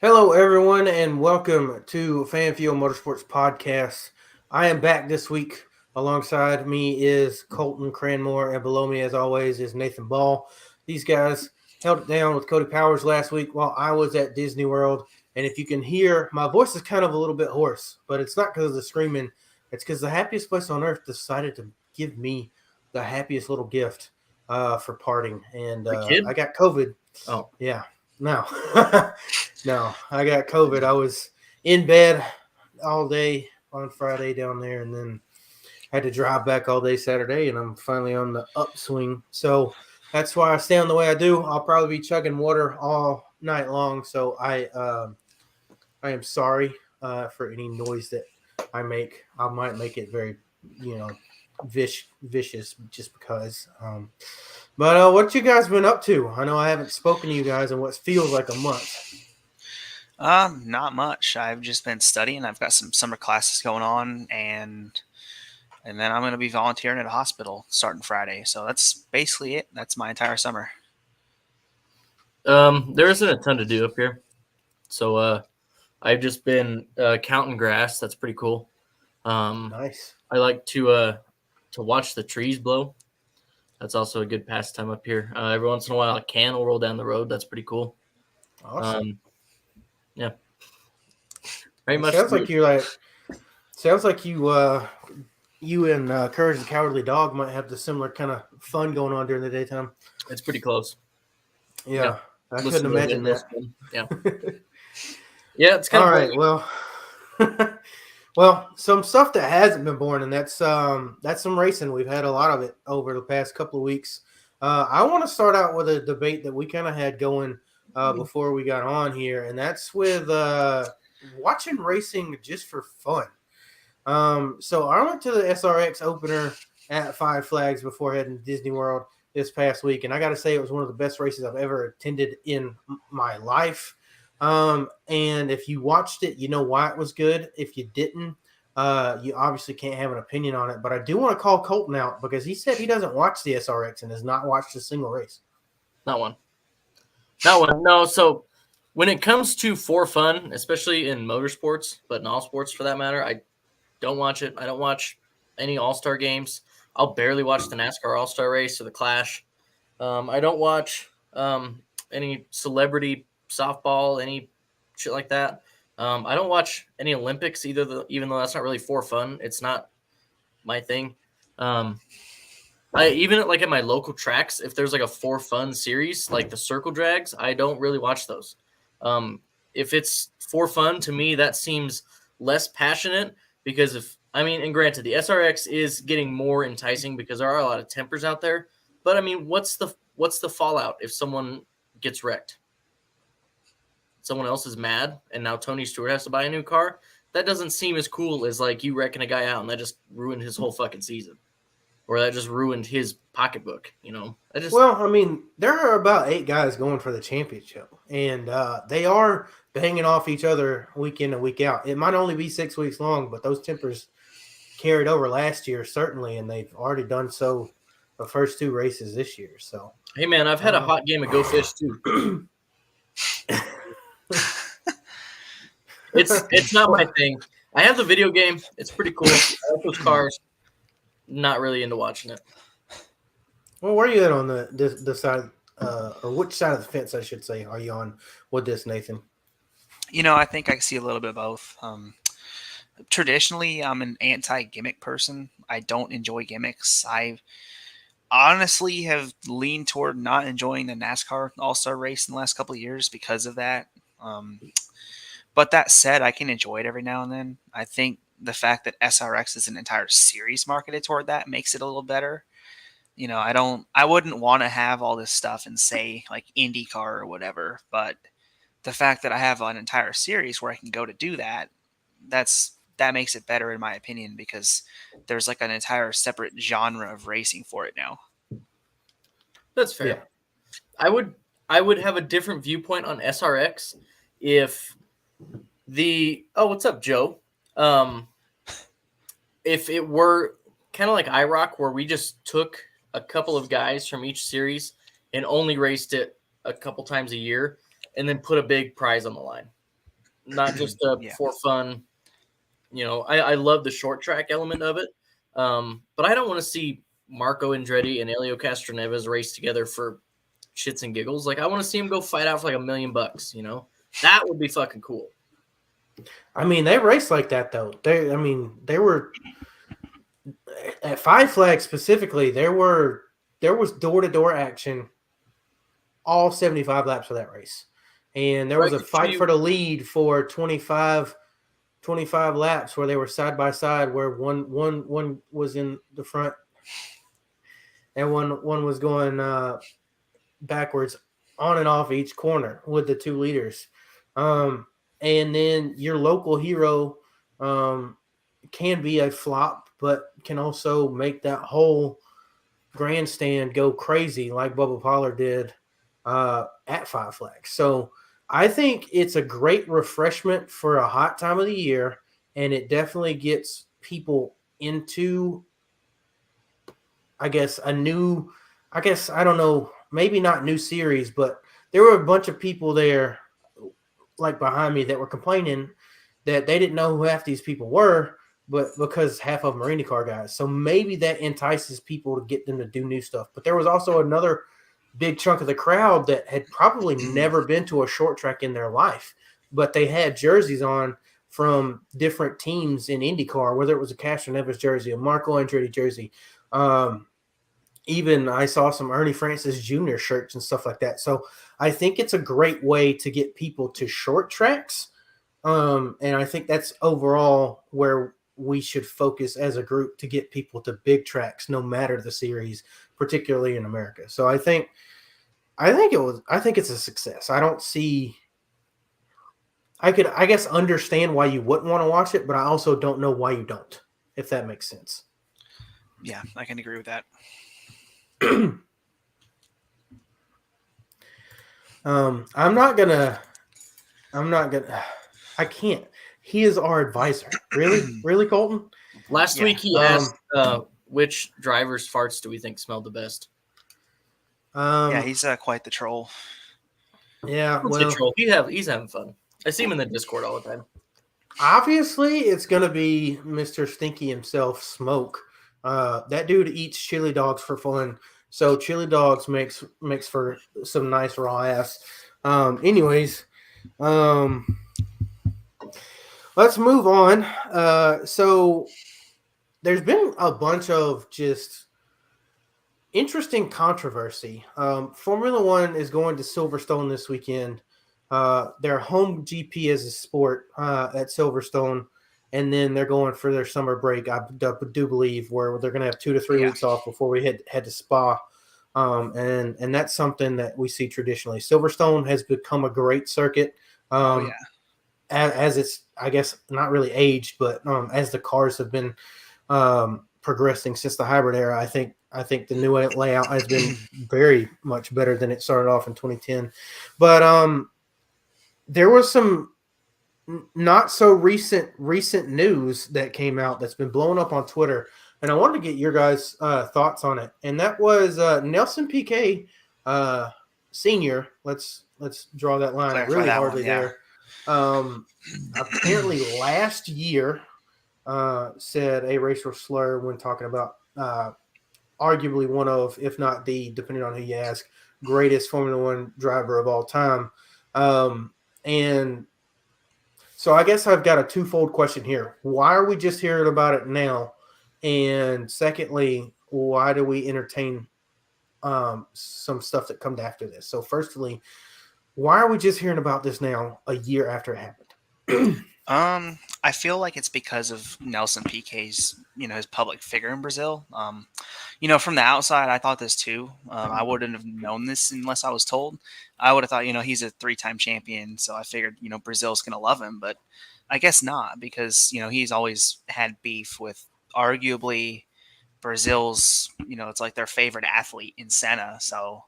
Hello, everyone, and welcome to Fanfield Motorsports Podcast. I am back this week. Alongside me is Colton Cranmore, and below me, as always, is Nathan Ball. These guys held it down with Cody Powers last week while I was at Disney World. And if you can hear, my voice is kind of a little bit hoarse, but it's not because of the screaming. It's because the happiest place on earth decided to give me the happiest little gift for parting. And I got COVID. Oh, yeah. No, no, I got COVID. I was in bed all day on Friday down there, and then had to drive back all day Saturday, and I'm finally on the upswing. So that's why I sound the way I do. I'll probably be chugging water all night long. So I am sorry for any noise that I make. I might make it very, vicious just because. But what you guys been up to? I know I haven't spoken to you guys in what feels like a month. Not much. I've just been studying. I've got some summer classes going on, and then I'm going to be volunteering at a hospital starting Friday. So that's basically it. That's my entire summer. there isn't a ton to do up here, so I've just been counting grass. That's pretty cool. Nice. I like to watch the trees blow. That's also a good pastime up here. Every once in a while, a can will roll down the road. That's pretty cool. Awesome. Yeah. Very much. Sounds like you and Courage the Cowardly Dog might have the similar kind of fun going on during the daytime. It's pretty close. Yeah. I couldn't imagine that. Yeah. Yeah, it's kind of all right. Well, well, some stuff that hasn't been born, and that's some racing. We've had a lot of it over the past couple of weeks. I want to start out with a debate that we kind of had going before we got on here, and that's with watching racing just for fun. So I went to the SRX opener at Five Flags before heading to Disney World this past week, and I got to say it was one of the best races I've ever attended in my life. And if you watched it, you know why it was good. If you didn't, you obviously can't have an opinion on it. But I do want to call Colton out because he said he doesn't watch the SRX and has not watched a single race. Not one. No. So when it comes to for fun, especially in motorsports, but in all sports for that matter, I don't watch it. I don't watch any AllStar games. I'll barely watch the NASCAR AllStar race or the Clash. I don't watch any celebrity softball, any shit like that. I don't watch any Olympics either, even though that's not really for fun. It's not my thing. I even like at my local tracks, if there's like a for fun series, like the circle drags, I don't really watch those. If it's for fun, to me, that seems less passionate because and granted, the SRX is getting more enticing because there are a lot of tempers out there. But I mean, what's the fallout if someone gets wrecked? Someone else is mad, and now Tony Stewart has to buy a new car. That doesn't seem as cool as like you wrecking a guy out, and that just ruined his whole fucking season, or that just ruined his pocketbook. Well, I mean, there are about 8 guys going for the championship, and they are banging off each other week in and week out. It might only be 6 weeks long, but those tempers carried over last year certainly, and they've already done so the first 2 races this year. So, hey man, I've had a hot game of Go Fish too. It's not my thing. I have the video game. It's pretty cool. I like those cars. Not really into watching it. Well, where are you at on the side, or which side of the fence, I should say, are you on with this, Nathan? I think I see a little bit of both. Traditionally, I'm an anti-gimmick person. I don't enjoy gimmicks. I honestly have leaned toward not enjoying the NASCAR All-Star race in the last couple of years because of that. But that said, I can enjoy it every now and then. I think the fact that SRX is an entire series marketed toward that makes it a little better. I wouldn't want to have all this stuff and say like IndyCar or whatever, but the fact that I have an entire series where I can go to do that, that makes it better in my opinion, because there's like an entire separate genre of racing for it now. That's fair. Yeah. I would have a different viewpoint on SRX if what's up, Joe? If it were kind of like IROC, where we just took a couple of guys from each series and only raced it a couple times a year and then put a big prize on the line. not just Yeah. for fun. I love the short track element of it, but I don't want to see Marco Andretti and Elio Castroneves race together for shits and giggles. Like, I want to see them go fight out for like $1 million. That would be fucking cool. I mean, they raced like that though. They were at Five Flags specifically. There was door-to-door action all 75 laps of that race, and there was a fight for the lead for 25 laps where they were side by side, where one was in the front and one was going backwards on and off each corner with the two leaders. And then your local hero can be a flop, but can also make that whole grandstand go crazy like Bubba Pollard did at Five Flags. So I think it's a great refreshment for a hot time of the year, and it definitely gets people into, I don't know, maybe not new series, but there were a bunch of people there like behind me that were complaining that they didn't know who half these people were, but because half of them are IndyCar guys. So maybe that entices people to get them to do new stuff. But there was also another big chunk of the crowd that had probably never been to a short track in their life, but they had jerseys on from different teams in IndyCar, whether it was a Castroneves jersey, a Marco Andretti jersey. Even I saw some Ernie Francis Jr. shirts and stuff like that. So I think it's a great way to get people to short tracks. And I think that's overall where we should focus as a group to get people to big tracks, no matter the series, particularly in America. So I think it's a success. I don't see, I guess, understand why you wouldn't want to watch it, but I also don't know why you don't, if that makes sense. Yeah, I can agree with that. I can't. He is our advisor. Really, Colton? Last week he asked which driver's farts do we think smelled the best? Yeah, he's quite the troll. Yeah, troll. He's having fun. I see him in the Discord all the time. Obviously, it's gonna be Mr. Stinky himself, Smoke. That dude eats chili dogs for fun. So chili dogs makes for some nice raw ass. Anyways, let's move on. So there's been a bunch of just interesting controversy. Formula One is going to Silverstone this weekend. Their home GP as a sport at Silverstone, and then they're going for their summer break. I do believe where they're going to have 2 to 3 weeks off before we head to Spa, and that's something that we see traditionally. Silverstone has become a great circuit. As it's, I guess, not really aged, but as the cars have been progressing since the hybrid era, I think the new layout has been very much better than it started off in 2010. But there was some not so recent news that came out that's been blowing up on Twitter, and I wanted to get your guys' thoughts on it. And that was Nelson Piquet Senior. Let's draw that line really hardly there. Apparently last year said a racial slur when talking about arguably one of, if not the, depending on who you ask, greatest Formula One driver of all time. And so I guess I've got a twofold question here. Why are we just hearing about it now? And secondly, why do we entertain some stuff that comes after this? So firstly, why are we just hearing about this now, a year after it happened? I feel like it's because of Nelson Piquet's, his public figure in Brazil. From the outside, I thought this too. I wouldn't have known this unless I was told. I would have thought, he's a 3-time champion, so I figured, Brazil's going to love him, but I guess not, because, he's always had beef with arguably Brazil's, it's like their favorite athlete in Senna. So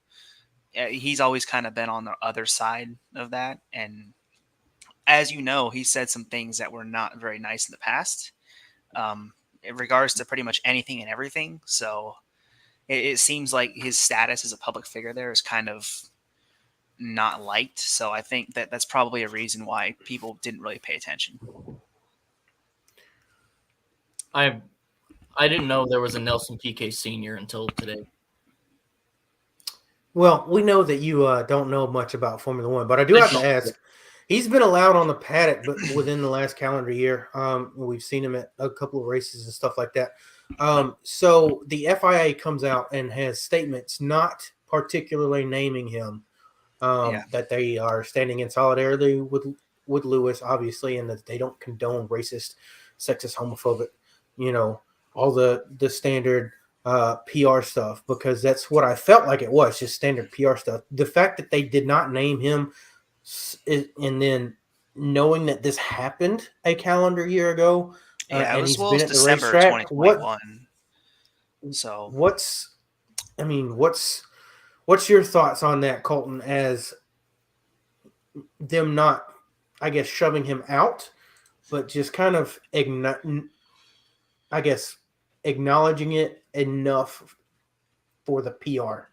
he's always kind of been on the other side of that. And as you know, he said some things that were not very nice in the past in regards to pretty much anything and everything. So it seems like his status as a public figure there is kind of not liked. So I think that that's probably a reason why people didn't really pay attention. I didn't know there was a Nelson Piquet Sr. until today. Well, we know that you don't know much about Formula One, but I do have to ask. He's been allowed on the paddock, but within the last calendar year, we've seen him at a couple of races and stuff like that. So the FIA comes out and has statements not particularly naming him, that they are standing in solidarity with Lewis, obviously, and that they don't condone racist, sexist, homophobic, all the standard PR stuff, because that's what I felt like it was, just standard PR stuff. The fact that they did not name him, and then knowing that this happened a calendar year ago, and he's been at the December racetrack, 2021. So what's your thoughts on that, Colton, as them not, I guess, shoving him out, but just kind of acknowledging it enough for the PR?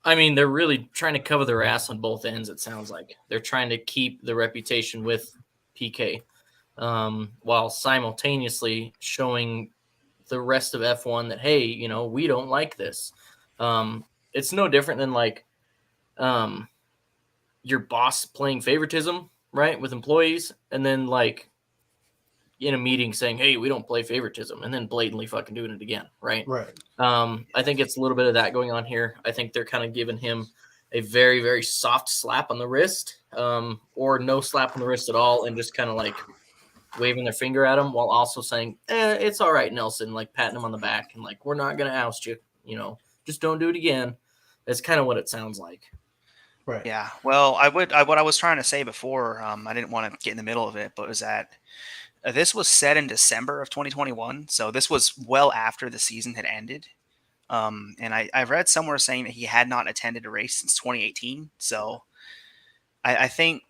I mean, they're really trying to cover their ass on both ends, it sounds like. They're trying to keep the reputation with PK, while simultaneously showing the rest of F1 that, hey, we don't like this. It's no different than your boss playing favoritism, right, with employees, and then in a meeting saying, hey, we don't play favoritism, and then blatantly fucking doing it again, right? Right. I think it's a little bit of that going on here. I think they're kind of giving him a very, very soft slap on the wrist, or no slap on the wrist at all, and just kind of waving their finger at him while also saying, it's all right, Nelson, patting him on the back and we're not going to oust you, just don't do it again. That's kind of what it sounds like. Right. Yeah. Well, what I was trying to say before, I didn't want to get in the middle of it, but was that this was said in December of 2021. So this was well after the season had ended. And I've read somewhere saying that he had not attended a race since 2018. So I think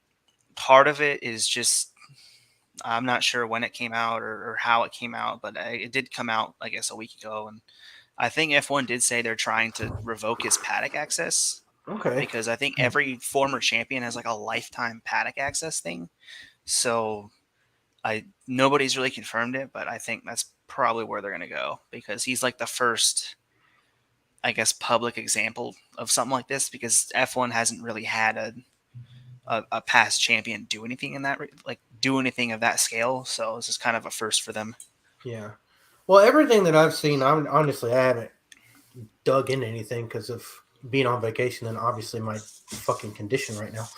part of it is just, I'm not sure when it came out or how it came out, but it did come out, I guess, a week ago. And I think F1 did say they're trying to revoke his paddock access. Okay. Because I think every former champion has a lifetime paddock access thing. So nobody's really confirmed it, but I think that's probably where they're going to go, because he's the first, I guess, public example of something like this, because F1 hasn't really had a past champion do anything in that, do anything of that scale. So this is kind of a first for them. Yeah. Well, everything that I've seen, I haven't dug into anything because of being on vacation and obviously my fucking condition right now.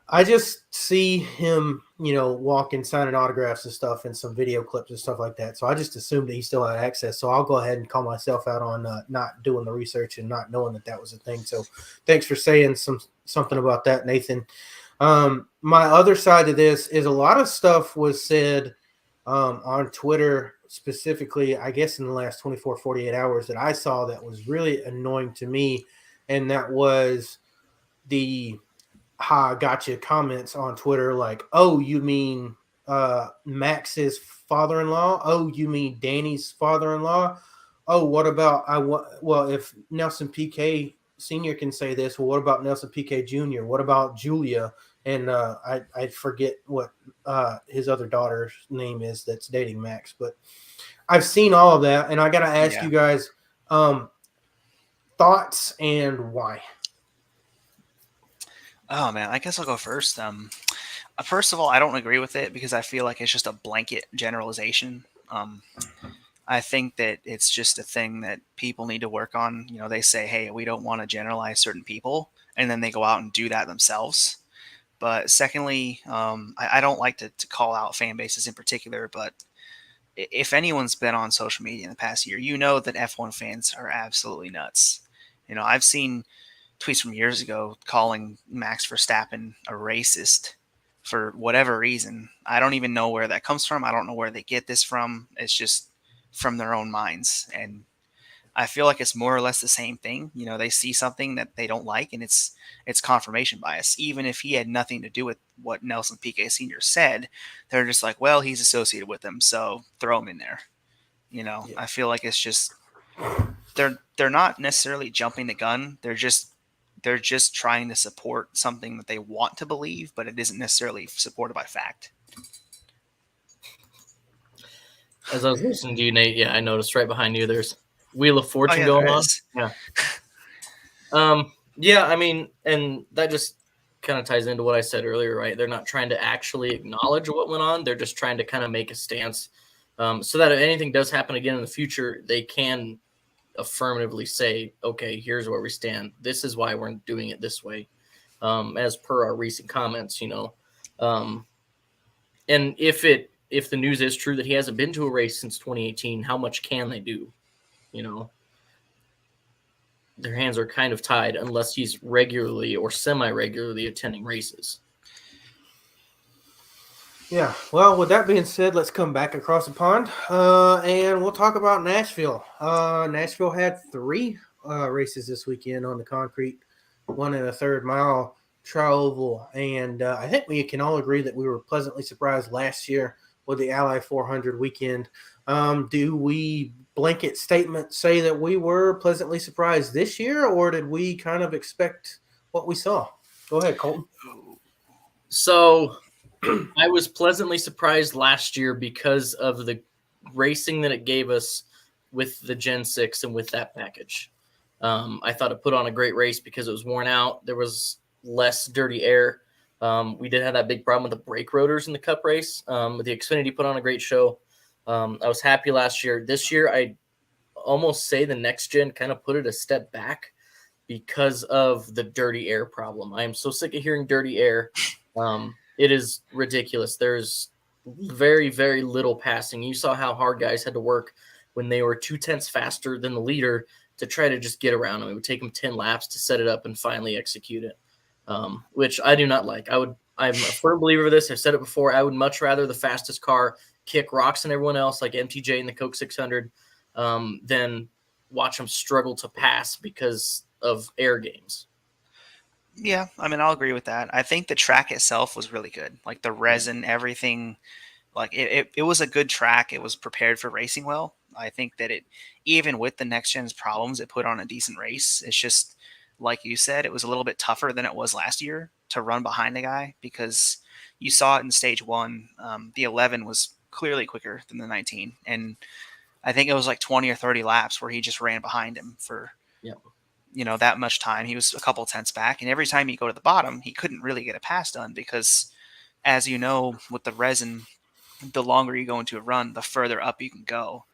I just see him, walking, signing autographs and stuff, and some video clips and stuff like that. So I just assumed that he still had access. So I'll go ahead and call myself out on not doing the research and not knowing that was a thing. So thanks for saying something about that, Nathan. My other side of this is a lot of stuff was said on Twitter, specifically, I guess in the last 24, 48 hours, that I saw that was really annoying to me. And that was the howgotcha comments on Twitter, oh, you mean Max's father-in-law? Oh, you mean Danny's father-in-law? Oh, what about well, if Nelson Piquet Sr. can say this, well, what about Nelson Piquet Jr.? What about Julia? And I forget what his other daughter's name is that's dating Max, but I've seen all of that, and I got to ask you guys thoughts and why. Oh man, I guess I'll go first. First of all, I don't agree with it because I feel like it's just a blanket generalization. I think that it's just a thing that people need to work on. They say, hey, we don't want to generalize certain people, and then they go out and do that themselves. But secondly, I don't like to call out fan bases in particular, but if anyone's been on social media in the past year, that F1 fans are absolutely nuts. I've seen tweets from years ago calling Max Verstappen a racist for whatever reason. I don't even know where that comes from. I don't know where they get this from. It's just from their own minds. And I feel like it's more or less the same thing. They see something that they don't like, and it's confirmation bias. Even if he had nothing to do with what Nelson Piquet Sr. said, they're just like, well, he's associated with them, so throw him in there. I feel like it's just they're not necessarily jumping the gun. They're just trying to support something that they want to believe, but it isn't necessarily supported by fact. As I was listening to you, Nate, yeah, I noticed right behind you there's Wheel of Fortune yeah, going there on. is. Yeah, I mean, and that just kind of ties into what I said earlier, right? They're not trying to actually acknowledge what went on. They're just trying to kind of make a stance so that if anything does happen again in the future, they can affirmatively say, okay, here's where we stand. This is why we're doing it this way, as per our recent comments, and if the news is true that he hasn't been to a race since 2018, how much can they do? Their hands are kind of tied unless he's regularly or semi-regularly attending races. Yeah. Well, with that being said, let's come back across the pond and we'll talk about Nashville. Nashville had 3 races this weekend on the concrete, 1 and a third mile tri-oval, and I think we can all agree that we were pleasantly surprised last year with the Ally 400 weekend. Do we blanket statement say that we were pleasantly surprised this year, or did we kind of expect what we saw? Go ahead, Colton. So I was pleasantly surprised last year because of the racing that it gave us with the Gen 6 and with that package. I thought it put on a great race because it was worn out. There was less dirty air. We did have that big problem with the brake rotors in the Cup race. The Xfinity put on a great show. I was happy last year. This year, I almost say the next gen kind of put it a step back because of the dirty air problem. I am so sick of hearing dirty air. It is ridiculous. There's very, very little passing. You saw how hard guys had to work when they were 2/10 faster than the leader to try to just get around them. It would take them 10 laps to set it up and finally execute it, which I do not like. I'm a firm believer of this. I've said it before. I would much rather the fastest car kick rocks and everyone else like MTJ in the Coke 600 than watch them struggle to pass because of air games. Yeah, I mean, I'll agree with that. I think the track itself was really good. Like the resin, everything, like it was a good track. It was prepared for racing well. I think that even with the next gen's problems, it put on a decent race. It's just, like you said, it was a little bit tougher than it was last year to run behind the guy because you saw it in stage 1. The 11 was clearly quicker than the 19. And I think it was like 20 or 30 laps where he just ran behind him for that much time. He was a couple tenths back, and every time you go to the bottom, he couldn't really get a pass done because, as you know, with the resin, the longer you go into a run, the further up you can go.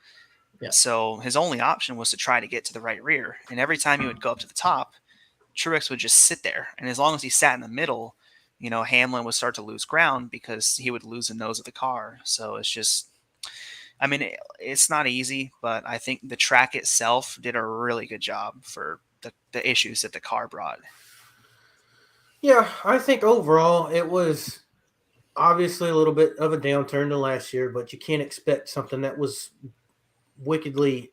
Yeah. So his only option was to try to get to the right rear, and every time he would go up to the top, Truex would just sit there, and as long as he sat in the middle, Hamlin would start to lose ground because he would lose the nose of the car. So it's just, I mean, it's not easy, but I think the track itself did a really good job for the issues that the car brought. Yeah, I think overall it was obviously a little bit of a downturn to last year, but you can't expect something that was wickedly,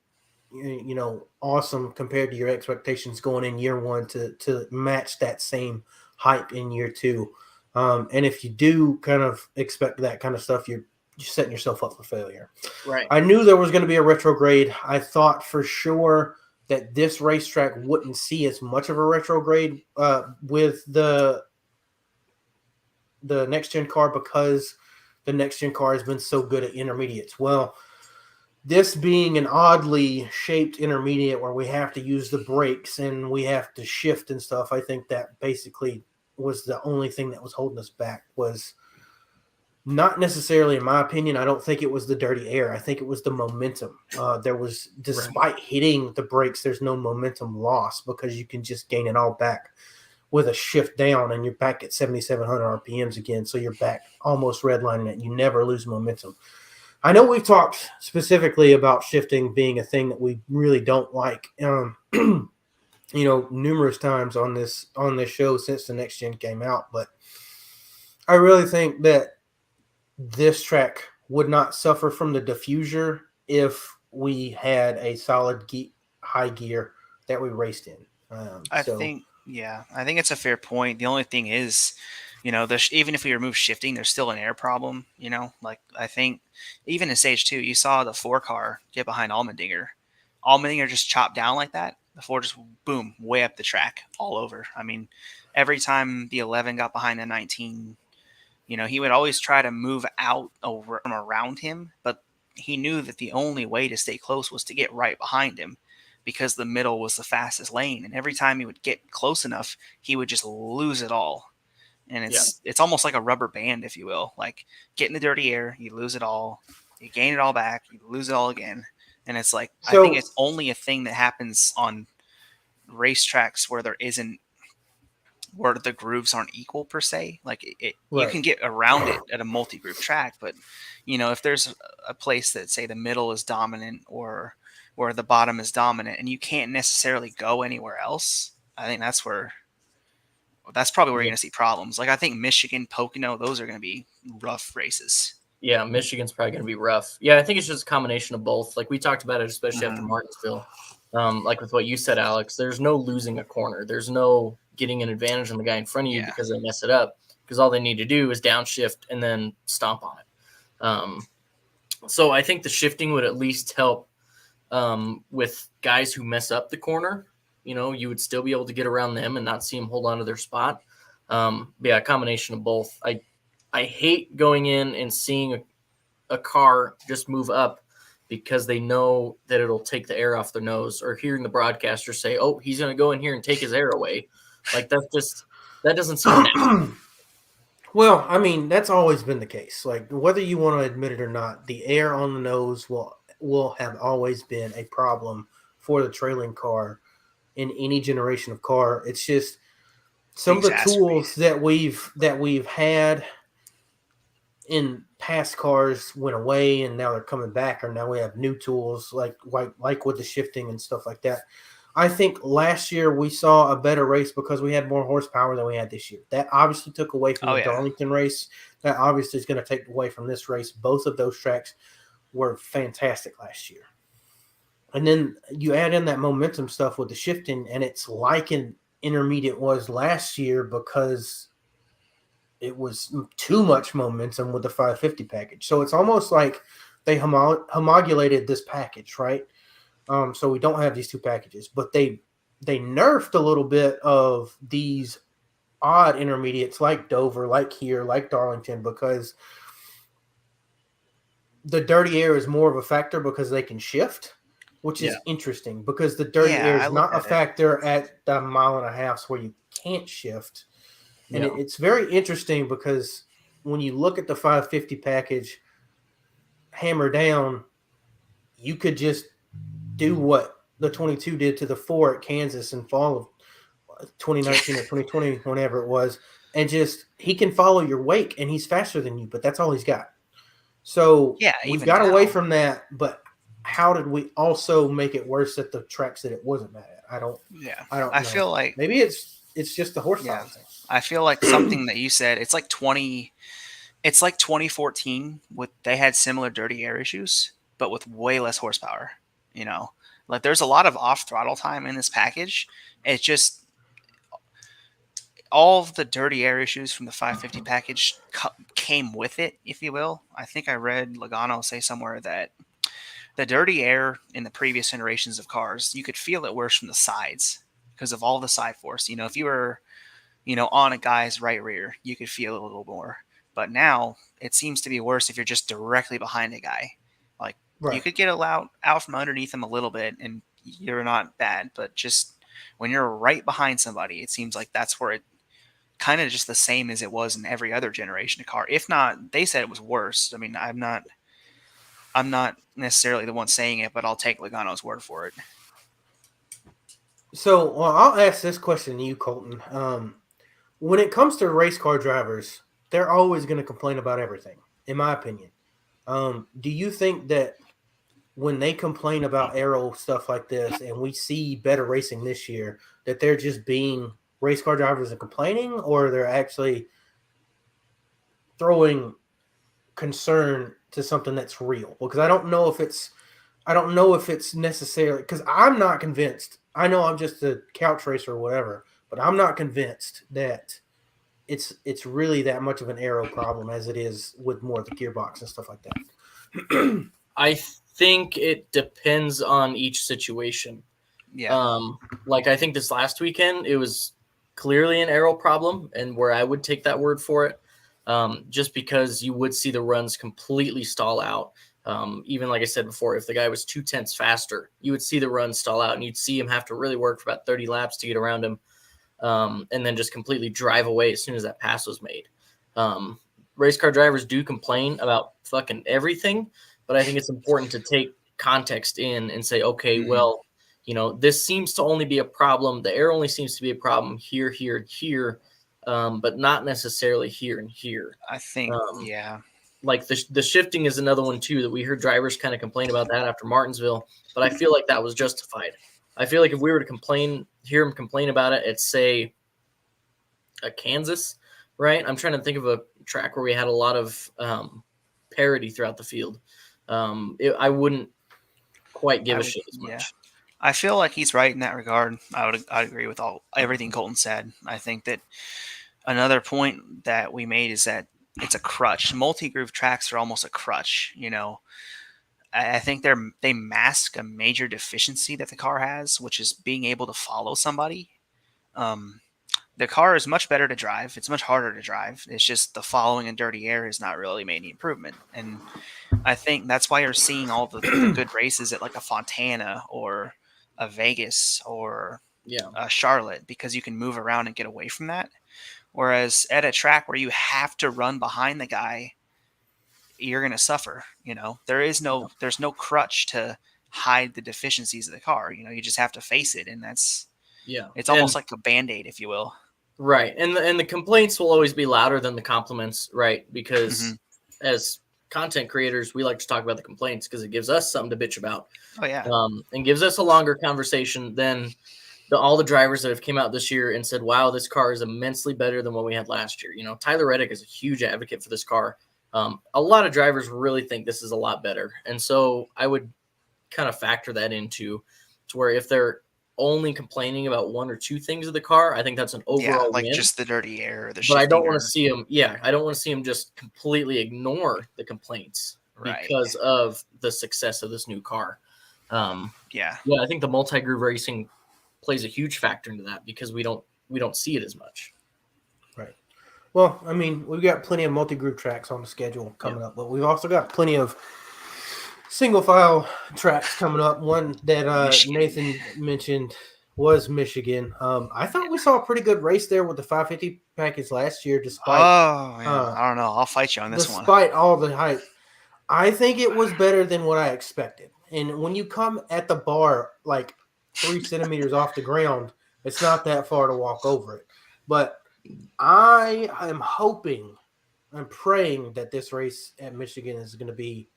awesome compared to your expectations going in year 1 to match that same hype in year 2. And if you do kind of expect that kind of stuff, you're setting yourself up for failure. Right. I knew there was going to be a retrograde. I thought for sure that this racetrack wouldn't see as much of a retrograde with the next gen car because the next gen car has been so good at intermediates. Well, this being an oddly shaped intermediate where we have to use the brakes and we have to shift and stuff, I think that basically was the only thing that was holding us back. Was not necessarily, in my opinion, I don't think it was the dirty air. I think it was the momentum. There was, despite hitting the brakes, there's no momentum loss because you can just gain it all back with a shift down and you're back at 7,700 RPMs again. So you're back almost redlining it. You never lose momentum. I know we've talked specifically about shifting being a thing that we really don't like, numerous times on this show since the next gen came out. But I really think that this track would not suffer from the diffuser if we had a solid high gear that we raced in. I think it's a fair point. The only thing is, even if we remove shifting, there's still an air problem. Like I think even in stage 2, you saw the 4 car get behind Allmendinger all many are just chopped down like that. The 4 just boom, way up the track, all over. I mean, every time the 11 got behind the 19, he would always try to move out over from around him, but he knew that the only way to stay close was to get right behind him because the middle was the fastest lane. And every time he would get close enough, he would just lose it all. And it's almost like a rubber band, if you will. Like get in the dirty air, you lose it all, you gain it all back, you lose it all again. And it's like, I think it's only a thing that happens on racetracks where where the grooves aren't equal per se. Like you can get around it at a multi-groove track, but if there's a place that say the middle is dominant or the bottom is dominant and you can't necessarily go anywhere else, I think that's probably where you're going to see problems. Like I think Michigan, Pocono, those are going to be rough races. Yeah, Michigan's probably going to be rough. Yeah, I think it's just a combination of both. Like we talked about it, especially after Martinsville. Like with what you said, Alex, there's no losing a corner. There's no getting an advantage on the guy in front of you because they mess it up. Because all they need to do is downshift and then stomp on it. So I think the shifting would at least help with guys who mess up the corner. You would still be able to get around them and not see them hold on to their spot. But yeah, a combination of both. I hate going in and seeing a car just move up because they know that it'll take the air off their nose, or hearing the broadcaster say, "Oh, he's going to go in here and take his air away." Like that doesn't seem natural. Well, I mean, that's always been the case. Like whether you want to admit it or not, the air on the nose will have always been a problem for the trailing car in any generation of car. It's just some of the tools that we've had in past cars went away and now they're coming back, or now we have new tools like with the shifting and stuff like that. I think last year we saw a better race because we had more horsepower than we had this year. That obviously took away from the Darlington race. That obviously is going to take away from this race. Both of those tracks were fantastic last year. And then you add in that momentum stuff with the shifting, and it's like an intermediate was last year because it was too much momentum with the 550 package. So it's almost like they homogulated this package, right? So we don't have these two packages, but they nerfed a little bit of these odd intermediates like Dover, like here, like Darlington, because the dirty air is more of a factor because they can shift, which is interesting because the dirty air is not a factor at the 1.5 miles where you can't shift. And it's very interesting because when you look at the 550 package, hammer down, you could just do what the 22 did to the 4 at Kansas in fall of 2019 or 2020, whenever it was, and just he can follow your wake, and he's faster than you, but that's all he's got. So we've got away from that, but how did we also make it worse at the tracks that it wasn't bad at? I don't know. I feel like maybe it's just the horsepower thing. I feel like something that you said, it's like 2014 they had similar dirty air issues, but with way less horsepower, like there's a lot of off throttle time in this package. It's just all of the dirty air issues from the 550 package came with it, if you will. I think I read Logano say somewhere that the dirty air in the previous generations of cars, you could feel it worse from the sides because of all the side force. If you were on a guy's right rear, you could feel it a little more. But now it seems to be worse if you're just directly behind a guy. Like you could get out from underneath him a little bit and you're not bad. But just when you're right behind somebody, it seems like that's where it kind of just the same as it was in every other generation of car. If not, they said it was worse. I mean, I'm not necessarily the one saying it, but I'll take Logano's word for it. So I'll ask this question to you, Colton. When it comes to race car drivers, they're always going to complain about everything, in my opinion. Do you think that when they complain about aero stuff like this and we see better racing this year, that they're just being race car drivers and complaining, or they're actually throwing concern to something that's real? Because I don't know if it's necessarily, because I'm not convinced. I know I'm just a couch racer or whatever, but I'm not convinced that it's really that much of an aero problem as it is with more of the gearbox and stuff like that. I think it depends on each situation. Yeah. Like I think this last weekend, it was clearly an aero problem, and where I would take that word for it, just because you would see the runs completely stall out. Even like I said before, if the guy was 2/10 faster, you would see the run stall out, and you'd see him have to really work for about 30 laps to get around him, and then just completely drive away as soon as that pass was made. Race car drivers do complain about fucking everything, but I think it's important to take context in and say, okay, well, this seems to only be a problem. The air only seems to be a problem here, here, and here, but not necessarily here and here. I think, yeah. Like the shifting is another one too that we heard drivers kind of complain about that after Martinsville, but I feel like that was justified. I feel like if we were to hear him complain about it at, say, a Kansas, right? I'm trying to think of a track where we had a lot of parity throughout the field. I wouldn't quite give a shit as much. Yeah. I feel like he's right in that regard. I'd agree with everything Colton said. I think that another point that we made is that it's a crutch. Multi-groove tracks are almost a crutch. I think they mask a major deficiency that the car has, which is being able to follow somebody. The car is much better to drive. It's much harder to drive. It's just the following in dirty air has not really made any improvement. And I think that's why you're seeing all the good races at like a Fontana or a Vegas or a Charlotte, because you can move around and get away from that. Whereas at a track where you have to run behind the guy, you're going to suffer. There's no crutch to hide the deficiencies of the car. You just have to face it. And it's almost like a Band-Aid, if you will. Right. And the complaints will always be louder than the compliments, right? Because as content creators, we like to talk about the complaints because it gives us something to bitch about. Oh, yeah. And gives us a longer conversation than all the drivers that have came out this year and said, wow, this car is immensely better than what we had last year. Tyler Reddick is a huge advocate for this car. A lot of drivers really think this is a lot better. And so I would kind of factor that into to where if they're only complaining about one or two things of the car, I think that's an overall like win. Just the dirty air, but I don't want to see them. Yeah, I don't want to see them just completely ignore the complaints because of the success of this new car. I think the multi-groove racing plays a huge factor into that because we don't see it as much. Right. Well, I mean, we've got plenty of multi-groove tracks on the schedule coming up, but we've also got plenty of single file tracks coming up. One that Nathan mentioned was Michigan. I thought we saw a pretty good race there with the 550 package last year, despite I don't know. I'll fight you on this one. Despite all the hype, I think it was better than what I expected. And when you come at the bar like 3 centimeters off the ground, it's not that far to walk over it. But I am hoping, I'm praying that this race at Michigan is going to be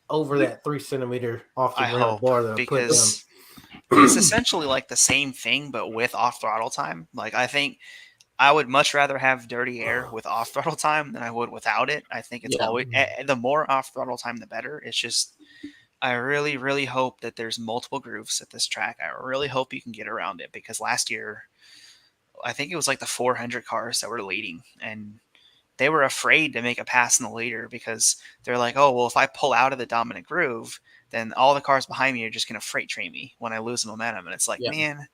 over that 3 centimeter off the ground bar that I put down. It's essentially like the same thing, but with off throttle time. Like, I think I would much rather have dirty air with off throttle time than I would without it. I think it's always the more off throttle time, the better. It's just, I really, really hope that there's multiple grooves at this track. I really hope you can get around it, because last year, I think it was like the 400 cars that were leading, and they were afraid to make a pass in the leader because they're like, oh, well, if I pull out of the dominant groove, then all the cars behind me are just going to freight train me when I lose momentum. And it's like, man,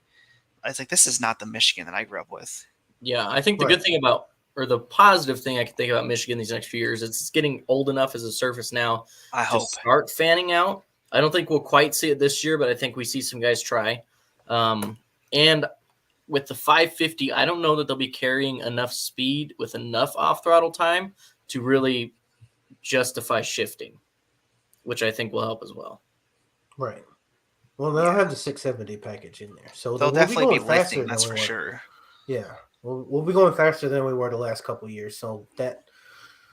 it's like, this is not the Michigan that I grew up with. Yeah, I think the good thing about, or the positive thing I can think about Michigan these next few years, it's getting old enough as a surface now to start fanning out. I don't think we'll quite see it this year, but I think we see some guys try. And with the 550, I don't know that they'll be carrying enough speed with enough off-throttle time to really justify shifting, which I think will help as well. Right. Well, they'll have the 670 package in there. So they'll definitely be lifting, that's for sure. Yeah. We'll be going faster than we were the last couple of years. So that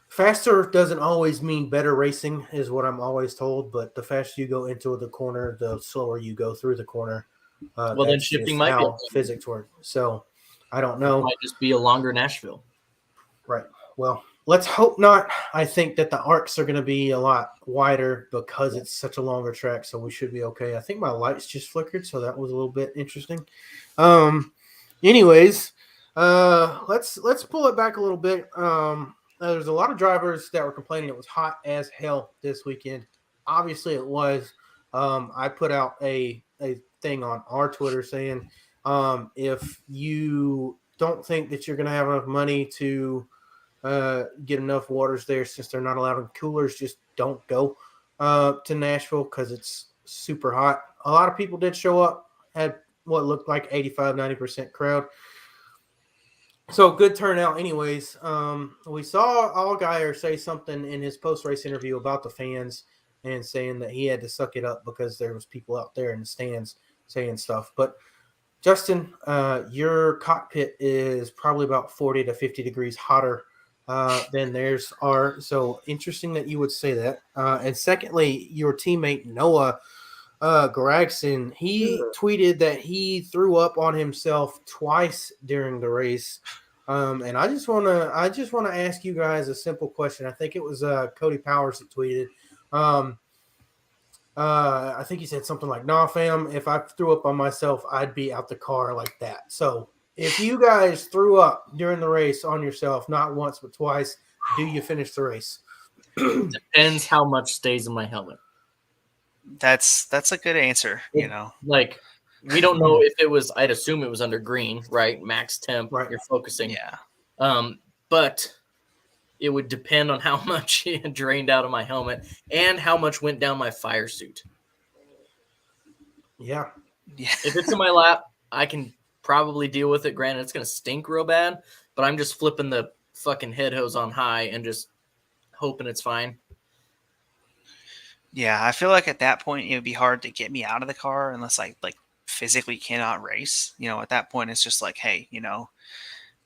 faster doesn't always mean better racing is what I'm always told. But the faster you go into the corner, the slower you go through the corner. Well, then shifting might be physics work. So I don't know. It might just be a longer Nashville. Right. Well, let's hope not. I think that the arcs are going to be a lot wider because it's such a longer track. So we should be okay. I think my lights just flickered, so that was a little bit interesting. Anyways, let's pull it back a little bit. There's a lot of drivers that were complaining it was hot as hell this weekend. obviously it was. I put out a thing on our Twitter saying, if you don't think that you're going to have enough money to get enough waters there, since they're not allowed in coolers, just don't go to Nashville because it's super hot. A lot of people did show up, had what looked like 85-90% crowd. So good turnout anyways. We saw Allgaier say something in his post-race interview about the fans and saying that he had to suck it up because there was people out there in the stands saying stuff. But Justin, your cockpit is probably about 40 to 50 degrees hotter than theirs are. So interesting that you would say that. And secondly, your teammate Noah Gragson, he tweeted that he threw up on himself twice during the race. And I just want to ask you guys a simple question. I think it was Cody Powers that tweeted. I think he said something like, "Nah, fam, if I threw up on myself, I'd be out the car like that." So if you guys threw up during the race on yourself, not once but twice, do you finish the race? Depends how much stays in my helmet. That's a good answer. Like, we don't know if it was. I'd assume it was under green, right? Max temp. Right. You're focusing. Yeah. But it would depend on how much it drained out of my helmet and how much went down my fire suit. Yeah. If it's in my lap, I can probably deal with it. Granted, it's going to stink real bad, but I'm just flipping the fucking head hose on high and just hoping it's fine. Yeah, I feel like at that point it would be hard to get me out of the car unless I like physically cannot race. At that point it's just like, hey,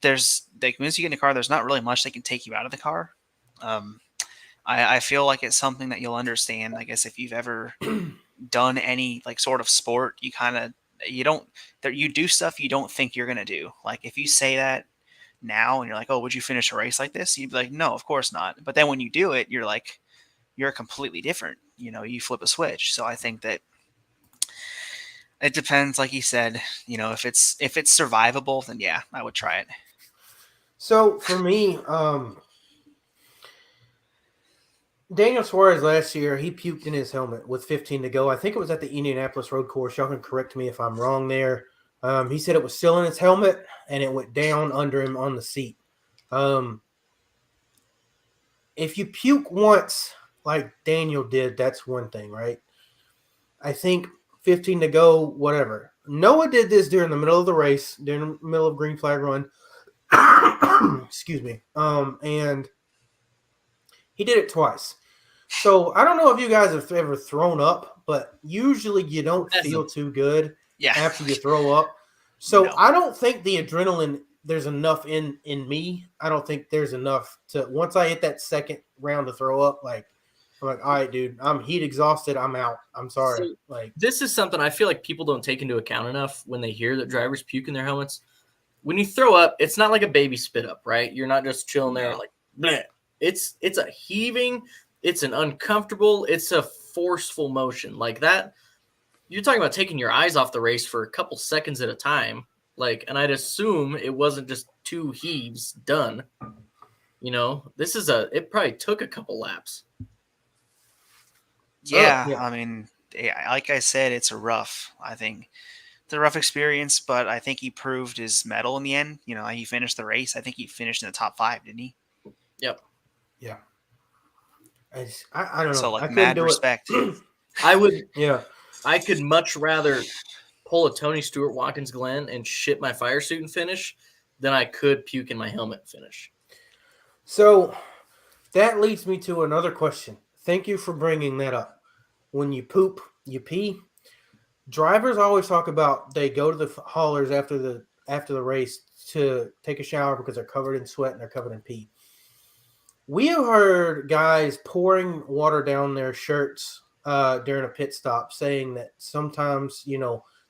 there's like once you get in the car, there's not really much that can take you out of the car. I feel like it's something that you'll understand. I guess if you've ever done any like sort of sport, you do stuff you don't think you're gonna do. Like if you say that now and you're like, oh, would you finish a race like this? You'd be like, no, of course not. But then when you do it, you're like, you're completely different. You flip a switch. So I think that it depends, like you said, if it's survivable, then yeah, I would try it. So for me, Daniel Suarez last year, he puked in his helmet with 15 to go. I think it was at the Indianapolis Road Course. Y'all can correct me if I'm wrong there. He said it was still in his helmet and it went down under him on the seat. If you puke once, like Daniel did, that's one thing, right? I think 15 to go, whatever. Noah did this during the middle of the race, during the middle of green flag run. Excuse me. And he did it twice. So I don't know if you guys have ever thrown up, but usually you don't feel too good after you throw up. So I don't think the adrenaline, there's enough in me. I don't think there's enough to, once I hit that second round to throw up, like, I'm like, all right, dude, I'm heat exhausted. I'm out. I'm sorry. So, this is something I feel like people don't take into account enough when they hear that drivers puke in their helmets. When you throw up, it's not like a baby spit up, right? You're not just chilling there like, bleh. It's a heaving, it's an uncomfortable, it's a forceful motion like that. You're talking about taking your eyes off the race for a couple seconds at a time. And I'd assume it wasn't just two heaves done. It probably took a couple laps. Yeah, I mean, like I said, it's I think it's a rough experience, but I think he proved his mettle in the end. He finished the race. I think he finished in the top 5, didn't he? Yep. Yeah. I don't know. So, I mad respect. I would. Yeah. I could much rather pull a Tony Stewart Watkins Glen and shit my fire suit and finish than I could puke in my helmet and finish. So that leads me to another question. Thank you for bringing that up. When you poop, you pee. Drivers always talk about they go to the haulers after the race to take a shower because they're covered in sweat and they're covered in pee. We have heard guys pouring water down their shirts during a pit stop, saying that sometimes,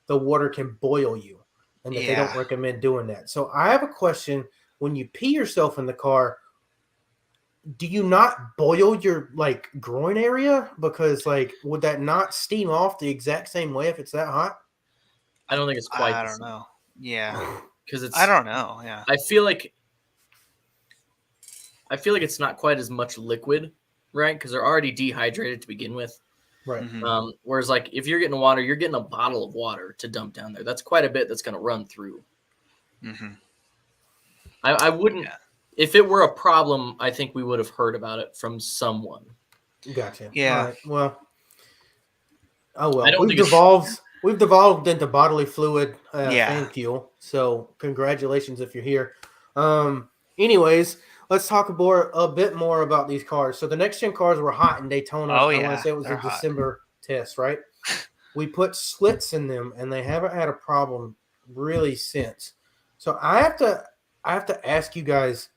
the water can boil you and that they don't recommend doing that. So I have a question. When you pee yourself in the car, do you not boil your groin area? Because would that not steam off the exact same way if it's that hot? I don't think it's quite. I don't know. Yeah. Because I don't know. Yeah. I feel like it's not quite as much liquid, right? Because they're already dehydrated to begin with. Right. Mhm. Whereas like if you're getting water, you're getting a bottle of water to dump down there. That's quite a bit that's going to run through. Mhm. I wouldn't, Yeah. if it were a problem, I think we would have heard about it from someone. Gotcha. All Yeah. right. Well. Oh I well. don't We've think it's devolved. We've devolved into bodily fluid Yeah. fan fuel. So congratulations if you're here. Anyways, let's talk a bit more about these cars. So the next gen cars were hot in Daytona. Oh I want to yeah, say it was they're a hot. December test, right? We put slits in them, and they haven't had a problem really since. So I have to ask you guys,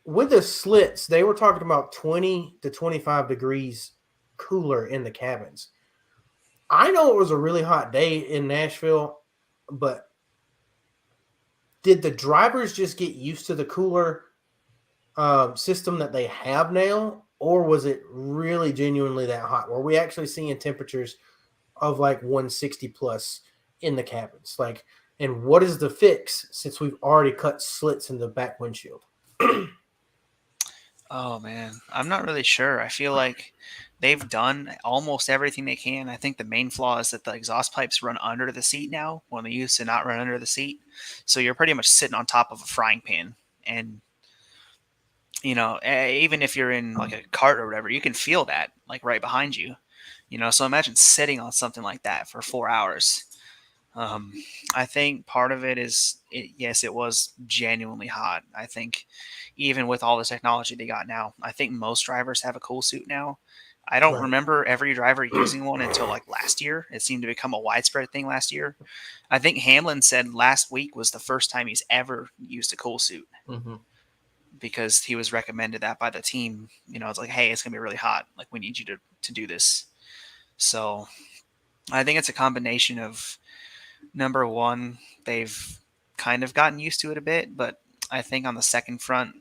with the slits, they were talking about 20 to 25 degrees cooler in the cabins. I know it was a really hot day in Nashville, but did the drivers just get used to the cooler system that they have now, or was it really genuinely that hot? Were we actually seeing temperatures of like 160 plus in the cabins? Like, and what is the fix since we've already cut slits in the back windshield? Oh man, I'm not really sure. I feel like they've done almost everything they can. I think the main flaw is that the exhaust pipes run under the seat now when they used to not run under the seat. So you're pretty much sitting on top of a frying pan. And even if you're in like a cart or whatever, you can feel that like right behind you. So imagine sitting on something like that for 4 hours. Um, I think part of it is, yes, it was genuinely hot. I think even with all the technology they got now, I think most drivers have a cool suit now. I don't Right. remember every driver using one until like last year. It seemed to become a widespread thing last year. I think Hamlin said last week was the first time he's ever used a cool suit mm-hmm. because he was recommended that by the team. It's like, hey, it's gonna be really hot. Like we need you to do this. So I think it's a combination of number one, they've kind of gotten used to it a bit, but I think on the second front,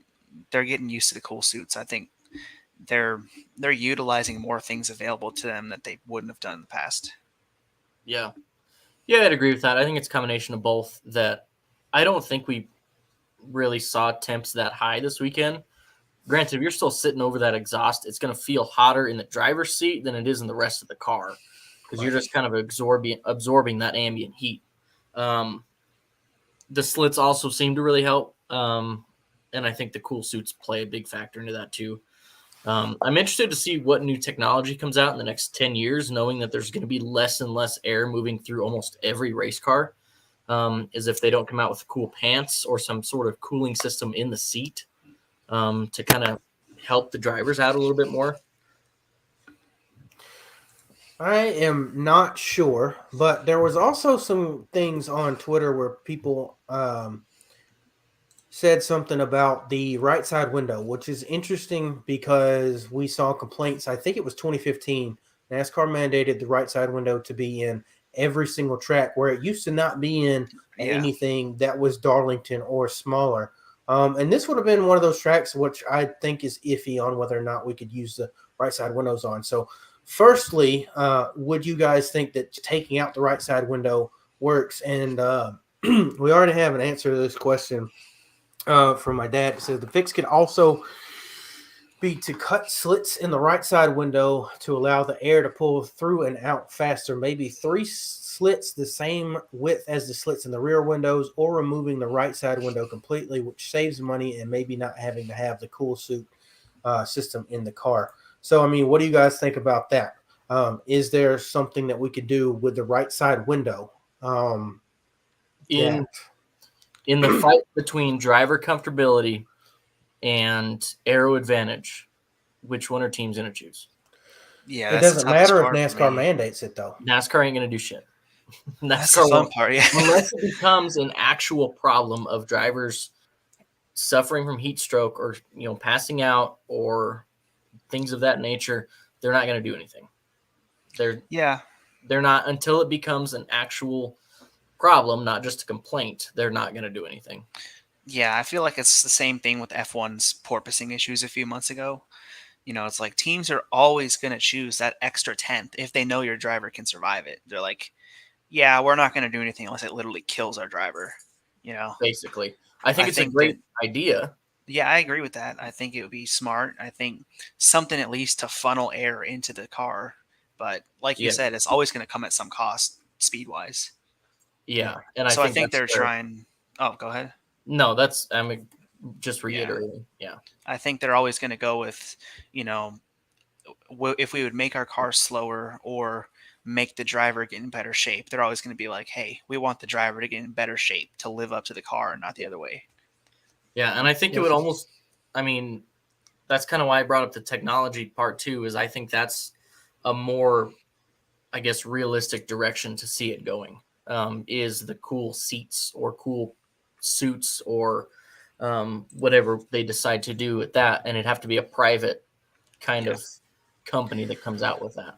they're getting used to the cool suits. I think they're utilizing more things available to them that they wouldn't have done in the past. Yeah. Yeah, I'd agree with that. I think it's a combination of both. That I don't think we really saw temps that high this weekend. Granted, if you're still sitting over that exhaust, it's going to feel hotter in the driver's seat than it is in the rest of the car because you're Right. just kind of absorbing that ambient heat. The slits also seem to really help, and I think the cool suits play a big factor into that too. I'm interested to see what new technology comes out in the next 10 years, knowing that there's going to be less and less air moving through almost every race car. Is if they don't come out with cool pants or some sort of cooling system in the seat to kind of help the drivers out a little bit more. I am not sure, but there was also some things on Twitter where people said something about the right side window, which is interesting because we saw complaints. I think it was 2015. NASCAR mandated the right side window to be in every single track where it used to not be in Yeah. anything that was Darlington or smaller. And this would have been one of those tracks which I think is iffy on whether or not we could use the right side windows on. So, firstly, would you guys think that taking out the right side window works? And we already have an answer to this question from my dad. It says the fix could also be to cut slits in the right side window to allow the air to pull through and out faster. Maybe 3 slits the same width as the slits in the rear windows, or removing the right side window completely, which saves money and maybe not having to have the cool suit system in the car. So, I mean, what do you guys think about that? Is there something that we could do with the right side window? In the fight between driver comfortability and aero advantage, which one are teams going to choose? Yeah, It that's the doesn't toughest matter if part for NASCAR me. mandates it, though. NASCAR ain't going to do shit. That's the fun won't. part, yeah. Unless it becomes an actual problem of drivers suffering from heat stroke or passing out or things of that nature, they're not going to do anything. Yeah. They're not, until it becomes an actual problem, not just a complaint. They're not going to do anything. Yeah, I feel like it's the same thing with F1's porpoising issues a few months ago. It's like teams are always going to choose that extra tenth if they know your driver can survive it. They're like, yeah, we're not going to do anything unless it literally kills our driver. Basically, I think it's a think great idea. Yeah, I agree with that. I think it would be smart. I think something at least to funnel air into the car But like you said, it's always going to come at some cost speed wise. Yeah, and I think they're trying. Oh, go ahead. No, I'm just reiterating. Yeah. I think they're always going to go with, if we would make our car slower or make the driver get in better shape, they're always going to be like, hey, we want the driver to get in better shape to live up to the car and not the other way. Yeah, and I think it would almost, that's kind of why I brought up the technology part too, is I think that's a more, I guess, realistic direction to see it going, is the cool seats or cool suits or whatever they decide to do with that. And it'd have to be a private kind of company that comes out with that.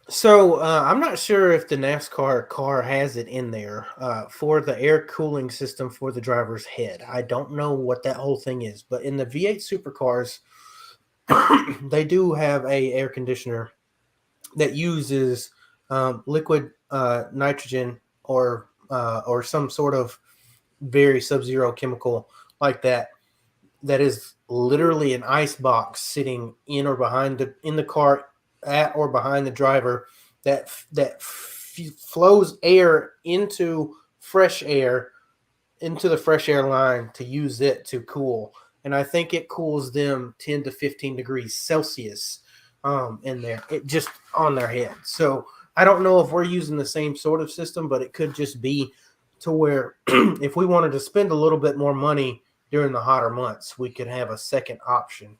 So I'm not sure if the NASCAR car has it in there for the air cooling system for the driver's head. I don't know what that whole thing is, but in the V8 supercars, they do have a air conditioner that uses liquid nitrogen or some sort of very sub-zero chemical like that. That is literally an ice box sitting in or behind in the car at or behind the driver that flows air into the fresh air line to use it to cool. And I think it cools them 10 to 15 degrees Celsius in there, it just on their head. So I don't know if we're using the same sort of system, but it could just be to where if we wanted to spend a little bit more money during the hotter months, we could have a second option.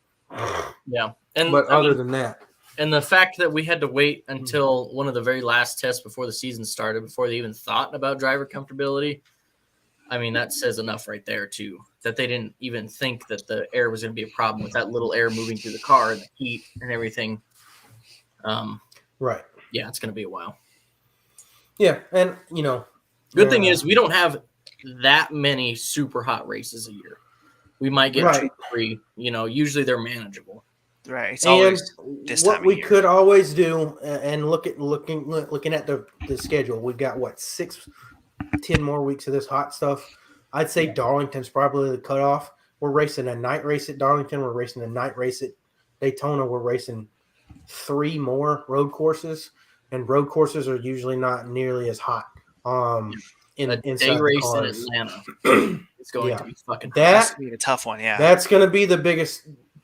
Yeah. But other than that. And the fact that we had to wait until one of the very last tests before the season started, before they even thought about driver comfortability, that says enough right there, too, that they didn't even think that the air was going to be a problem with that little air moving through the car and the heat and everything. Right. Yeah, it's going to be a while. Yeah, and, good thing is we don't have that many super hot races a year. We might get 2 or 3. Usually they're manageable. Right. It's always this time what we could always do, and looking at the schedule, we've got 6-10 more weeks of this hot stuff. I'd say Darlington's probably the cutoff. We're racing a night race at Darlington. We're racing a night race at Daytona. We're racing 3 more road courses, and road courses are usually not nearly as hot. In day race in Atlanta, it's going to be fucking. That's gonna be a tough one. Yeah, that's going to be